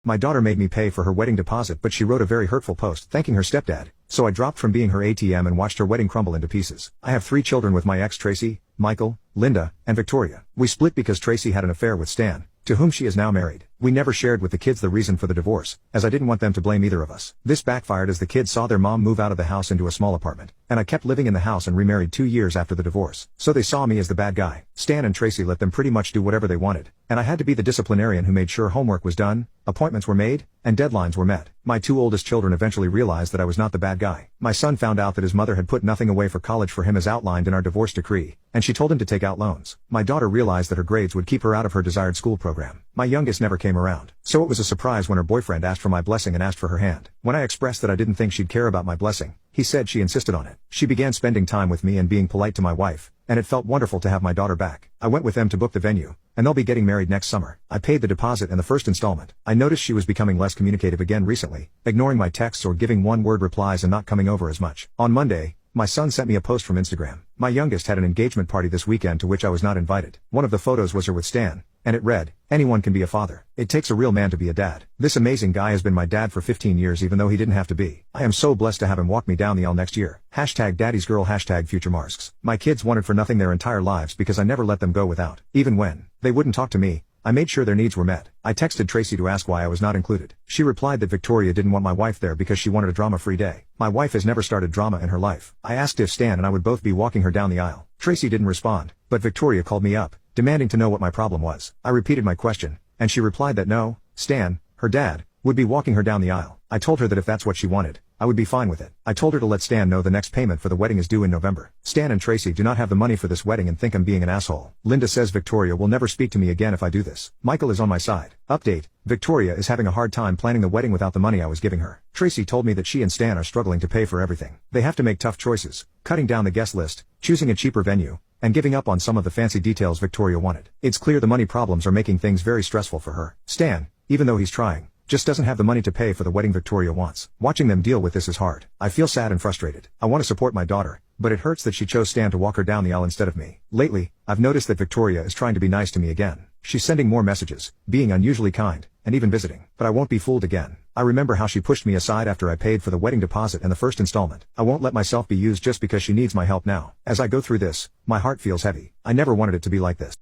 My daughter made me pay for her wedding deposit, but she wrote a very hurtful post thanking her stepdad, so I dropped from being her ATM and watched her wedding crumble into pieces. I have 3 children with my ex Tracy, Michael, Linda, and Victoria. We split because Tracy had an affair with Stan, to whom she is now married. We never shared with the kids the reason for the divorce, as I didn't want them to blame either of us. This backfired as the kids saw their mom move out of the house into a small apartment, and I kept living in the house and remarried 2 years after the divorce. So they saw me as the bad guy. Stan and Tracy let them pretty much do whatever they wanted, and I had to be the disciplinarian who made sure homework was done, appointments were made, and deadlines were met. My 2 oldest children eventually realized that I was not the bad guy. My son found out that his mother had put nothing away for college for him as outlined in our divorce decree, and she told him to take out loans. My daughter realized that her grades would keep her out of her desired school program. My youngest never came around, so it was a surprise when her boyfriend asked for my blessing and asked for her hand. When I expressed that I didn't think she'd care about my blessing, he said she insisted on it. She began spending time with me and being polite to my wife, and it felt wonderful to have my daughter back. I went with them to book the venue, and they'll be getting married next summer. I paid the deposit and the first installment. I noticed she was becoming less communicative again recently, ignoring my texts or giving one-word replies and not coming over as much. On Monday, my son sent me a post from Instagram. My youngest had an engagement party this weekend to which I was not invited. One of the photos was her with Stan, and it read, "Anyone can be a father. It takes a real man to be a dad. This amazing guy has been my dad for 15 years even though he didn't have to be. I am so blessed to have him walk me down the aisle next year. #Daddy'sGirl #FutureMarsks. My kids wanted for nothing their entire lives because I never let them go without. Even when they wouldn't talk to me, I made sure their needs were met. I texted Tracy to ask why I was not included. She replied that Victoria didn't want my wife there because she wanted a drama-free day. My wife has never started drama in her life. I asked if Stan and I would both be walking her down the aisle. Tracy didn't respond, but Victoria called me up, demanding to know what my problem was. I repeated my question, and she replied that no, Stan, her dad, would be walking her down the aisle. I told her that if that's what she wanted, I would be fine with it. I told her to let Stan know the next payment for the wedding is due in November. Stan and Tracy do not have the money for this wedding and think I'm being an asshole. Linda says Victoria will never speak to me again if I do this. Michael is on my side. Update: Victoria is having a hard time planning the wedding without the money I was giving her. Tracy told me that she and Stan are struggling to pay for everything. They have to make tough choices, cutting down the guest list, choosing a cheaper venue, and giving up on some of the fancy details Victoria wanted. It's clear the money problems are making things very stressful for her. Stan, even though he's trying, just doesn't have the money to pay for the wedding Victoria wants. Watching them deal with this is hard. I feel sad and frustrated. I want to support my daughter, but it hurts that she chose Stan to walk her down the aisle instead of me. Lately, I've noticed that Victoria is trying to be nice to me again. She's sending more messages, being unusually kind, and even visiting. But I won't be fooled again. I remember how she pushed me aside after I paid for the wedding deposit and the first installment. I won't let myself be used just because she needs my help now. As I go through this, my heart feels heavy. I never wanted it to be like this.